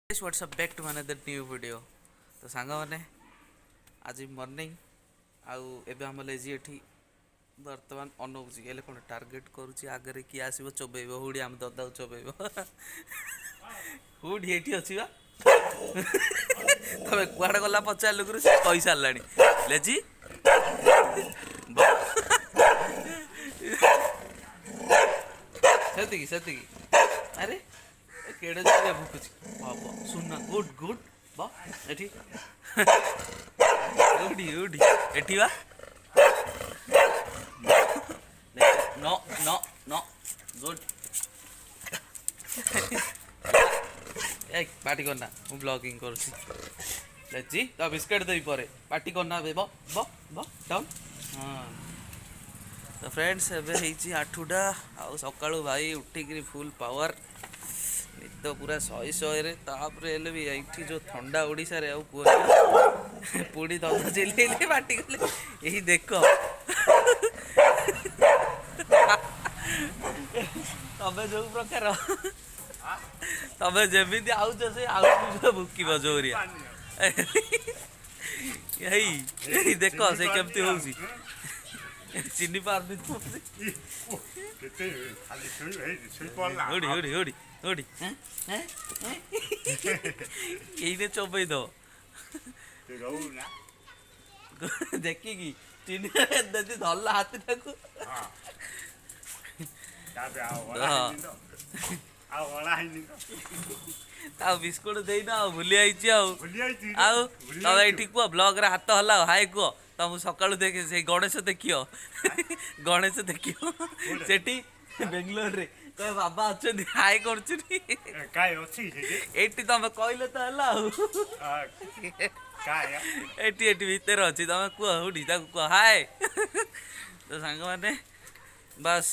WhatsApp back to another new video. तो song मैंने आज मॉर्निंग आउ एबे हम लेजी एठी वर्तमान अनौची हेले कोन टार्गेट करूची आगे किए आसो चोबेब हुडी आम ददा चोबेब हुडी एठी अछि बा तबे कुआडे गला पचार लुकुर से कहि सारलानी लेजी सती अरे केड़े जगह भूकुची बाबा सुनना गुड गुड बा एठी उडी उडी एठी बा नो नो नो गुड ए पार्टी करना मु ब्लॉगिंग करूची लेजी तो बिस्किट देई परे पार्टी करना बे बो बो बो डाउन हां तो फ्रेंड्स एबे हेची 8टा आ सकाळू भाई उठिकरी फुल पावर निद पूरा शहे शहे तापर भी ये जो ठंडा ओडिशा रे पुड़ी दद चिल्ले बाटी गले यही देख तबे जो प्रकार तबे जमी आउच से आउ भुकिब जोरिया यही देख से केमती होउसी चिन्नी पारनी ओडी ओडी ओडी ओडी यही चौबई दो देखिकी चिन्नी धरला हाथी टाकू बिस्कुट देना भूली आई तब ये कह ब्लॉग रे हाथ हला हाय कह तुम सकालू देखे से गणेश देखियो गणेश देखियो सेठी बेंगलोर रे कह बाबा अच्छे हाय करछुनी काय अछि एटी तुम कहले तो हला काय एटी एटी भीतर अछि तुम कुह हुडी ताकू कुह हाय तो सांग माने बस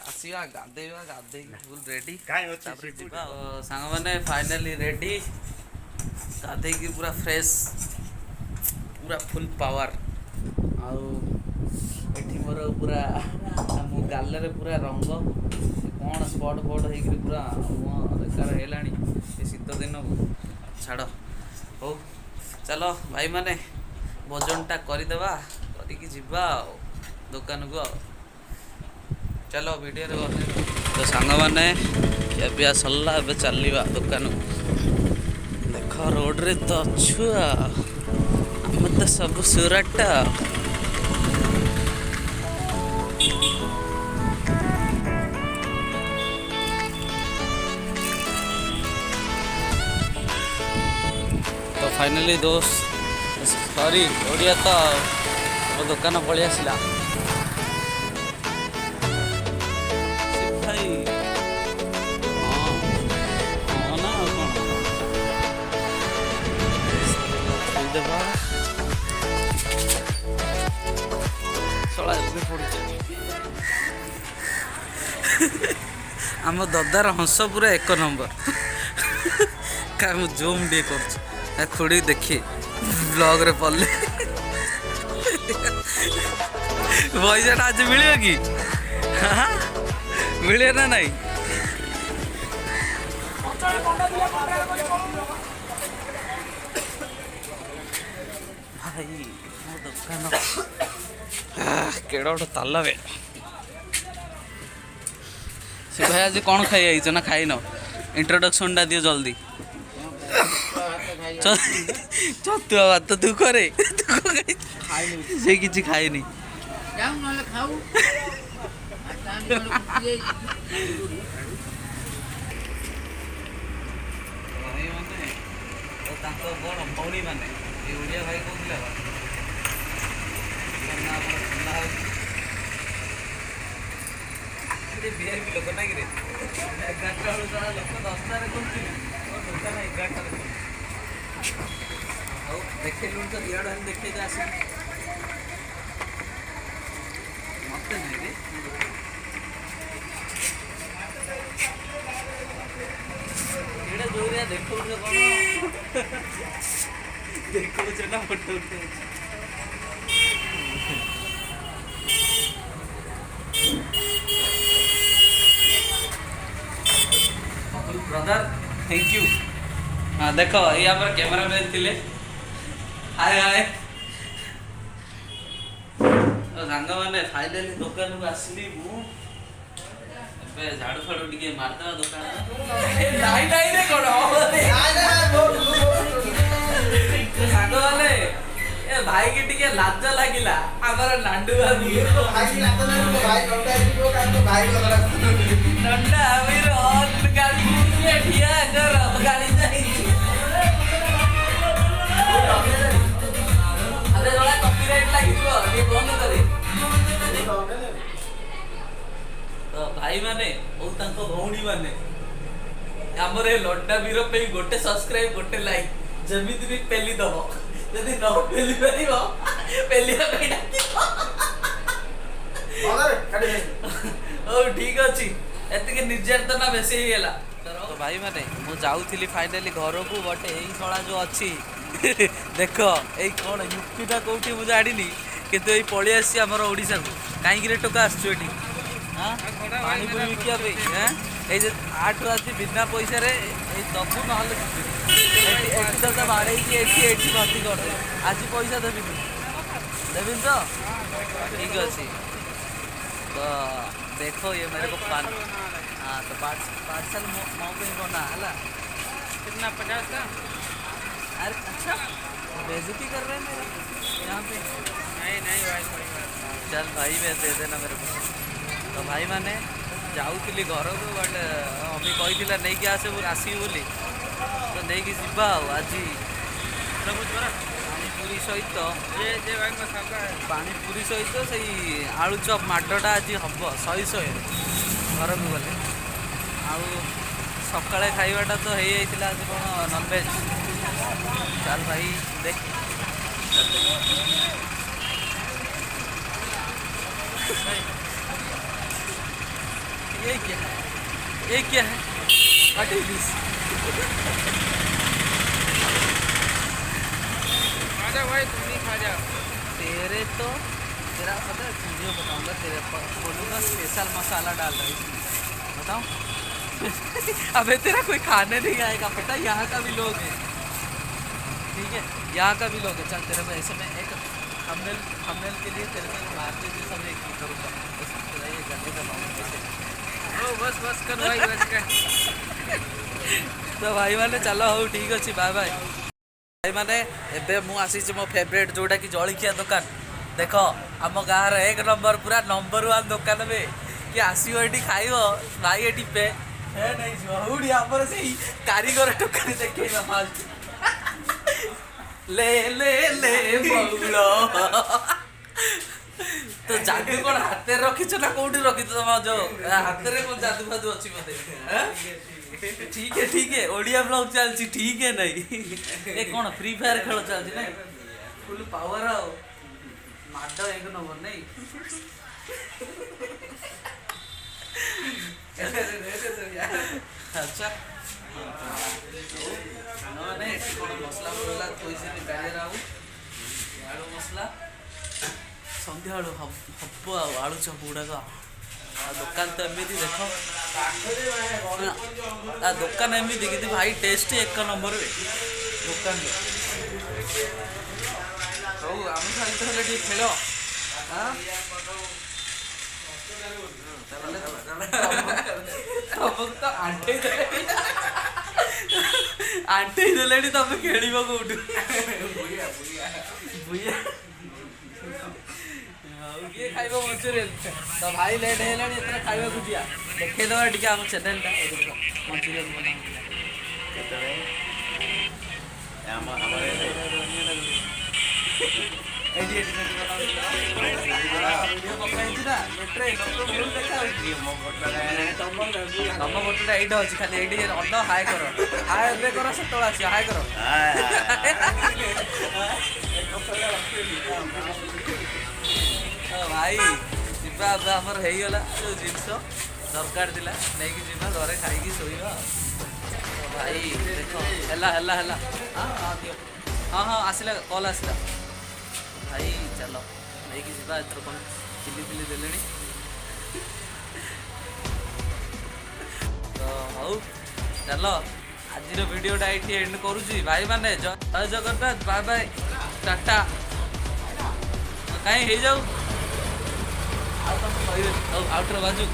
आसीवा गाधेवा गाधे फुल रेडी काय अछि जीवा सांग माने फाइनली रेडी गाधे की पूरा फ्रेश पूरा फुल पावर आउ एठी मोर पूरा मु गालरे पूरा रंग कौन स्पॉट फट हो पूरा बेकार है शीत दिन छाड़ हो चलो भाई माने भोजनटा करदेवा करके जीवा दुकान को चलो वीडियो तो सांग मैंने ଖିଆପିଆ सरला ए चलवा दुकान देख रोड रे तो अच्छु आम तो सब सुरट तो फाइनली दोस्त सॉरी ओडिया तो मो दुकान पलि आसला भाई हाँ ना कौन देवा आम ददार हंस पूरा एक नंबर क्या जूम टे कर खुड़ी देखी ब्लॉग रे पड़े पैसा आज मिले कि मिले ना नहीं भाई मो दुकान केड़ा गोटे ताला बे से भाई आज कौन खाई आई ना खाई न इंट्रोडक्शन टा दियो जल्दी छतुआ भात तू करे से किसी खाएनी भौणी मैंने ओडिया भाई कहते वीआईपी लोक ना कि 11टा लोक 10टार दुकान 11टा देखे लुण तो इाड़ देखे आस मत नहीं रे एटा जोरिया देखो कौन देखो ना फोटो उठे ब्रदर थैंक यू देख ये आम कैमेरामैन थे हाय हाय सांग मैंने फाइनाली दुकान को आसली झाड़ू फाड़ू टे मारदेवा दुकान सांग मैंने भाई की टिके लाज लगिला आमर नांडू नंडा अमीर गाड़ी ठिया कर गाड़ी अरे जोड़ा कॉपीराइट लागिबो ये बंद करे तो भाई माने ओ तांको भौणी माने हमर ए लड्डा वीर पे गोटे सब्सक्राइब गोटे लाइक जमिति भी पेली दबो यदि न पेली परिबो पेलिया पे डाकिबो ओ ठीक अछि एतिके निर्यातना बेसी ही गेला तो भाई माने मु जाउथिली फाइनली घर को बटे एई सळा जो अछि देख एई कोन युक्तिटा कोठी मु जाडिनी किंतु एई पळी आसी हमर ओडिसा को काई रे टोका आछो एठी हां पानी पूरी बिकिया पे हैं ए जे 8 राती बिना पैसा रे ए दबु न हले एठी तो बाड़े की एठी भर्ती कर दे आज पैसा देबी तो ठीक अछि तो देखो ये मेरे को पान हाँ तो पार्सल मौ पे बना हला कितना 50 का अरे अच्छा बेइज्जती कर रहे हैं मेरे यहाँ पे नहीं भाई थोड़ी बात चल भाई मैं दे देना मेरे को तो भाई मैंने जाऊली घर को बट अभी कही नहीं कि आसे आसबी बोली तो नहीं कि जीवा आज पानीपुरी सहित पानीपुरी सहित से आलू चप माडटा आज हम 100 घर को गले आउ सकाଳେ खाइबाटा तो हो जाता आज कौन नॉनवेज चल भाई देख ये क्या है व्हाट इज दिस आजा भाई तुम ही खा जा तेरे तो तेरा पता है वीडियो बताऊंगा तेरे पर बोलूँगा स्पेशल मसाला डाल रहा है बताओ अबे तेरा कोई खाने नहीं आएगा पता यहाँ का भी लोग है ठीक है यहाँ का भी लोग है चल तेरे में ऐसे में एक हमनेल के लिए तेरे में मारते जैसा मैं एक करूँगा ये गंदे का मामला कैसे बस कर भाई बस कर तो भाई मैंने चलो हो ठीक अच्छे बाय बाय भाई मैंने एबे मु आसी मो फेवरेट जोटा कि जलिखिया दुकान देख आम गाँव एक नंबर पूरा नंबर 1 दुकान में कि आसो ये खाइब भाई ये पे नहीं हूँ आमर से कारीगर टोकन देखे फास्ट ले ले ले बउलो तो जादू कौन हाथ रखीच ना कौटी रखी तुम जो हाथ में कौन जादू फादू अच्छी मत ठीक है ओडिया ब्लॉग चलती ठीक है नहीं ये कौन फ्री फायर खेल चलती नहीं फुल पावर आओ माड एक नंबर नहीं अच्छा मसला पड़ा थोड़ी आलू मसला सन्ध्या हब आलू चप गुड़ाक दुकान तो एमती देख दुकान एमती कि भाई टेस्ट एक नंबर दुकान हूँ आम सहित हेल्ले खेल तुमको तो आंटे देले तुम खेल कौटू किए खाइब मंचूरियन तो भाई लेट है खाइबा को दिया देखा टे आम चैनल मंचूरियन तम फोटा ये अच्छी खाली ये अन्न हाय कर हाय कर से हाय कर भाई जीवा आमर होगला जो जिनस दरकार थिला नहीं कि जीवा घरे खाई शोवा भाई देख है हाँ हाँ आसला कल आसला भाई चल नहीं कि जीवा एथर कौन चिली फिली देले तो हौ चल ଆଜିର ଭିଡ଼ିଓଟା ଏଇଠି ଏଣ୍ଡ କରୁଛି ଭାଇ ମାନେ। ଜୟ ଜଗନ୍ନାଥ, ବାଏ ବାଏ, ଟାଟା। କାହିଁ ହେଇଯାଉ ଆଉ ତମେ କହିବେ, ଆଉ ଆଉଥରେ ବାଜୁ।